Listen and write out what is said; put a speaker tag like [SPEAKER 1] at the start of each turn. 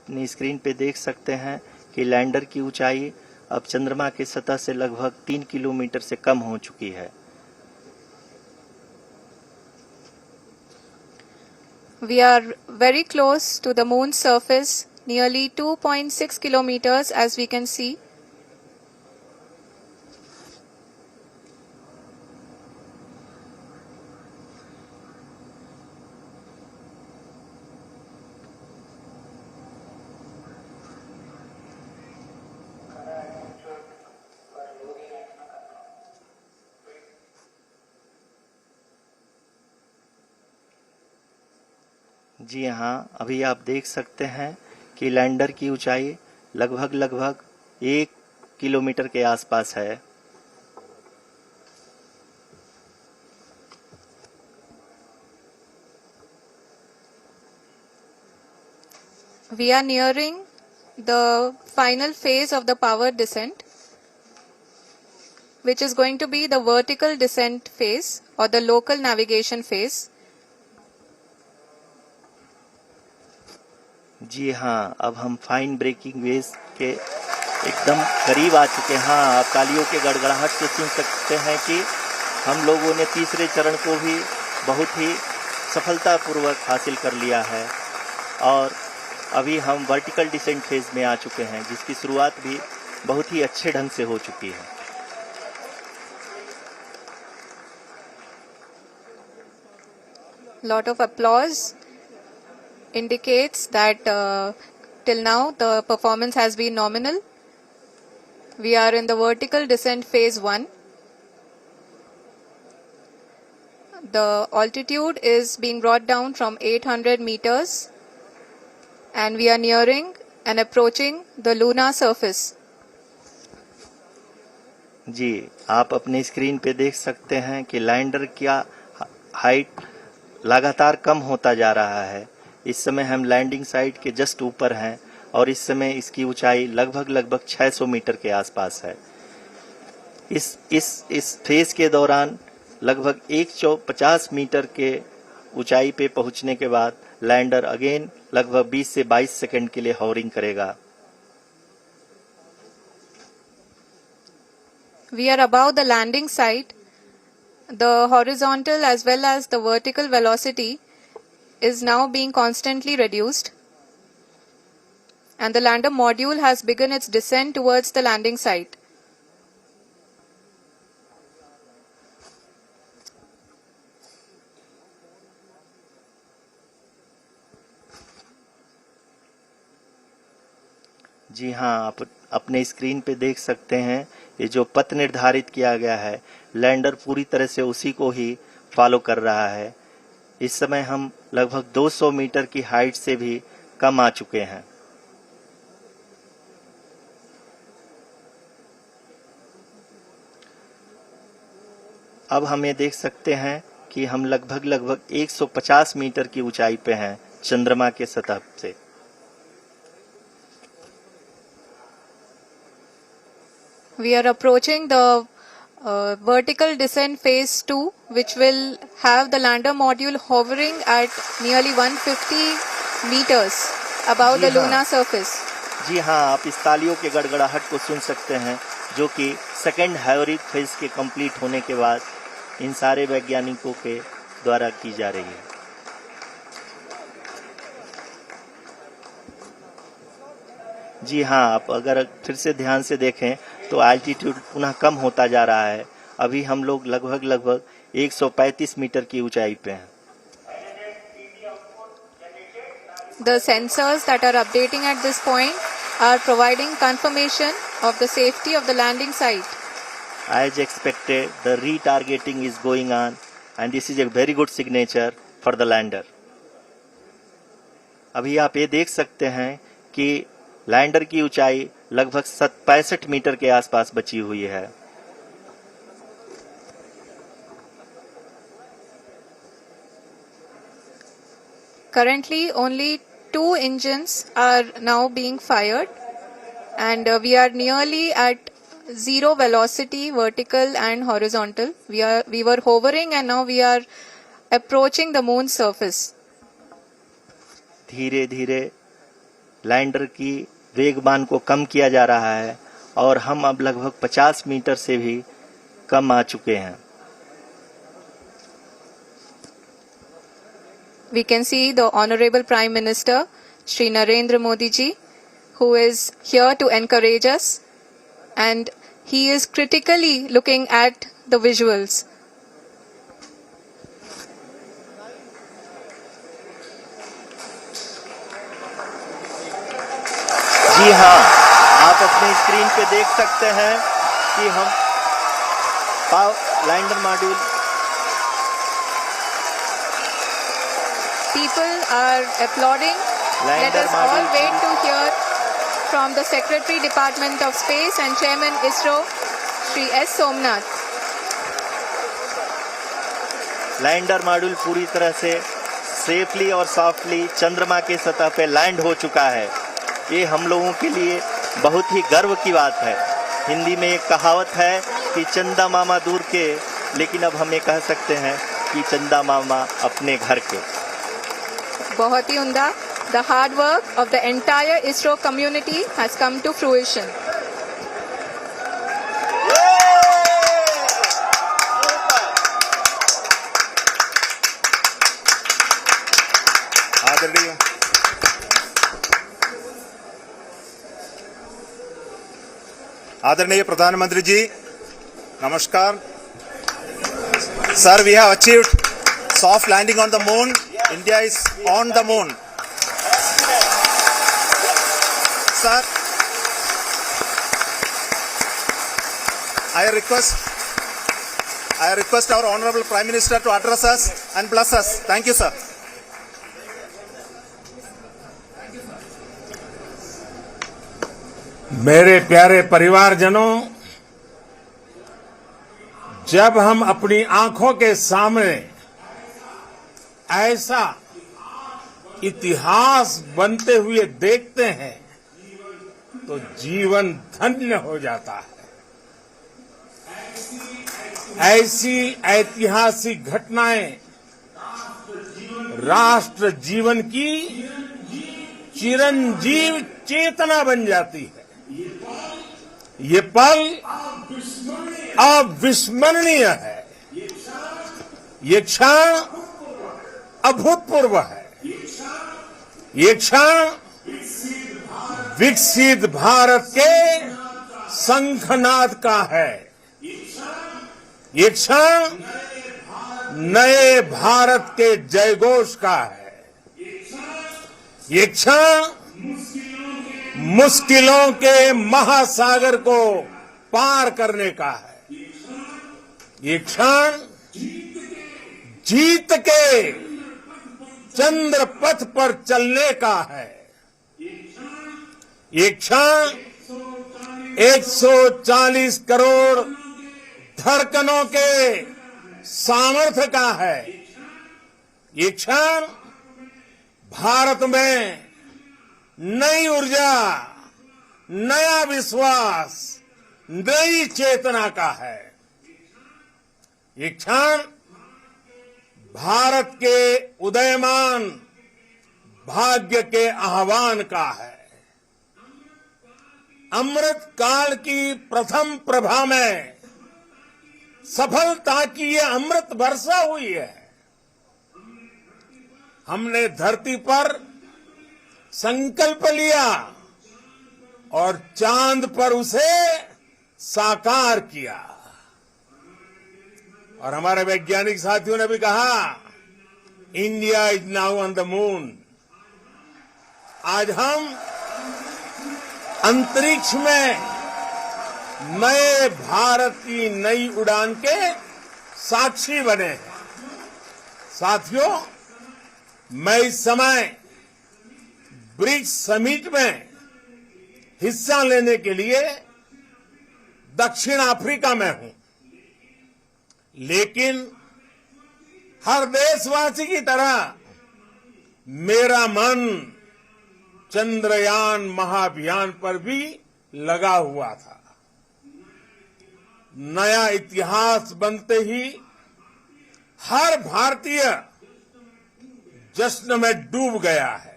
[SPEAKER 1] अपनी स्क्रीन पे देख सकते हैं कि लैंडर की ऊंचाई अब चंद्रमा की सतह से लगभग 3 किलोमीटर से कम हो चुकी है।
[SPEAKER 2] We are very close to the moon's surface, nearly 2.6 kilometers as we can see.
[SPEAKER 1] जी हाँ, अभी आप देख सकते हैं कि लैंडर की ऊंचाई लगभग 1 किलोमीटर के आसपास है।
[SPEAKER 2] We are nearing the final phase of the power descent, which is going to be the vertical descent phase or the local navigation phase.
[SPEAKER 1] जी हाँ, अब हम फाइन ब्रेकिंग वेव्स के एकदम करीब आ चुके हैं। हाँ, आप तालियों के गड़गड़ाहट से सुन सकते हैं कि हम लोगों ने तीसरे चरण को भी बहुत ही सफलतापूर्वक हासिल कर लिया है और अभी हम वर्टिकल डिसेंट फेज में आ चुके हैं, जिसकी शुरुआत भी बहुत ही अच्छे ढंग से हो चुकी है।
[SPEAKER 2] Lot of applause indicates that till now the performance has been nominal. We are in the vertical descent phase 1. The altitude is being brought down from 800 meters and we are nearing and approaching the lunar surface.
[SPEAKER 1] जी, आप अपनी screen पे देख सकते हैं कि lander का height लगातार कम होता जा रहा है। इस समय हम लैंडिंग साइट के जस्ट ऊपर हैं और इस समय इसकी ऊंचाई लगभग 600 मीटर के आसपास है। इस फेज के दौरान लगभग 150 मीटर के ऊंचाई पे पहुंचने के बाद लैंडर अगेन लगभग 20 से 22 सेकंड के लिए हॉवरिंग करेगा।
[SPEAKER 2] We are above the landing site. The horizontal as well as the vertical velocity is now being constantly reduced. And the lander module has begun its descent towards the landing site.
[SPEAKER 1] जी हाँ, आप अपने screen पे देख सकते हैं ये जो पथ निर्धारित किया गया है, लैंडर पूरी तरह से उसी को ही फॉलो कर रहा है। इस समय हम लगभग 200 मीटर की हाइट से भी कम आ चुके हैं। अब हम ये देख सकते हैं कि हम लगभग 150 मीटर की ऊंचाई पे हैं चंद्रमा के सतह से।
[SPEAKER 2] We are approaching the vertical descent phase 2, which will have the lander module hovering at nearly 150 meters above the lunar surface.
[SPEAKER 1] जी हाँ, आप इस तालियों के गड़गड़ाहट को सुन सकते हैं, जो कि सेकेंड हाइवरिक फेज के कंप्लीट होने के बाद इन सारे वैज्ञानिकों के द्वारा की जा रही है। जी हाँ, आप अगर फिर से ध्यान से देखें तो एल्टीट्यूड पुनः कम होता जा रहा है। अभी हम लोग लगभग 135 मीटर की ऊंचाई पे हैं।
[SPEAKER 2] The sensors that are updating at this point are providing confirmation of the safety of the landing site.
[SPEAKER 1] As expected, the retargeting is going on and this is a very good signature for the lander. अभी आप ये देख सकते हैं कि lander की ऊंचाई लगभग 65 मीटर के आसपास बची हुई है।
[SPEAKER 2] Currently, only 2 engines are now being fired, and we are nearly at zero velocity, vertical and horizontal. We were hovering, and now we are approaching the moon's surface.
[SPEAKER 1] धीरे धीरे लैंडर की वेगमान को कम किया जा रहा है और हम अब लगभग 50 मीटर से भी कम आ चुके हैं।
[SPEAKER 2] We can see the Honorable Prime Minister, Shri Narendra Modi ji, who is here to encourage us, and he is critically looking at the visuals.
[SPEAKER 1] जी हाँ, आप अपने स्क्रीन पे देख सकते हैं कि हम lander module
[SPEAKER 2] People are applauding. Let us all wait to hear from the Secretary Department of Space and Chairman ISRO, Shri S. Somnath.
[SPEAKER 1] Lander module पूरी तरह से सेफली और सॉफ्टली चंद्रमा के सतह पे लैंड हो चुका है। ये हम लोगों के लिए बहुत ही गर्व की बात है। हिंदी में एक कहावत है कि चंदा मामा दूर के, लेकिन अब हम ये कह सकते हैं कि चंदा मामा अपने घर के।
[SPEAKER 2] बहुत ही उम्दा. The hard work of the entire ISRO community has come to fruition.
[SPEAKER 3] आदरणीय प्रधानमंत्री जी, नमस्कार. Sir, we have achieved soft landing on the moon. India is on the moon. Sir, I request our Honorable Prime Minister to address us and bless us. Thank you, sir.
[SPEAKER 4] मेरे प्यारे परिवारजनों, जब हम अपनी आंखों के सामने ऐसा इतिहास बनते हुए देखते हैं तो जीवन धन्य हो जाता है। ऐसी ऐतिहासिक घटनाएं राष्ट्र जीवन की चिरंजीव चेतना बन जाती है। ये पल अविस्मरणीय है। ये क्षण अभूतपूर्व है। ये क्षण विकसित भारत के शंखनाद का है। ये क्षण नए भारत के जयघोष का है। ये क्षण मुश्किलों के महासागर को पार करने का है। ये क्षण जीत के चंद्र पथ पर चलने का है। ये क्षण 140 करोड़ धड़कनों के सामर्थ्य का है। ये क्षण भारत में नई ऊर्जा, नया विश्वास, नई चेतना का है। ये क्षण भारत के उदयमान भाग्य के आह्वान का है। अमृत काल की प्रथम प्रभा में सफलता की ये अमृत वर्षा हुई है। हमने धरती पर संकल्प लिया और चांद पर उसे साकार किया। और हमारे वैज्ञानिक साथियों ने भी कहा, India is now on the moon. आज हम अंतरिक्ष में नए भारत की नई उड़ान के साक्षी बने हैं। साथियों, मैं इस समय ब्रिक्स समिट में हिस्सा लेने के लिए दक्षिण अफ्रीका में हूं, लेकिन हर देशवासी की तरह मेरा मन चंद्रयान महाअभियान पर भी लगा हुआ था। नया इतिहास बनते ही हर भारतीय जश्न में डूब गया है।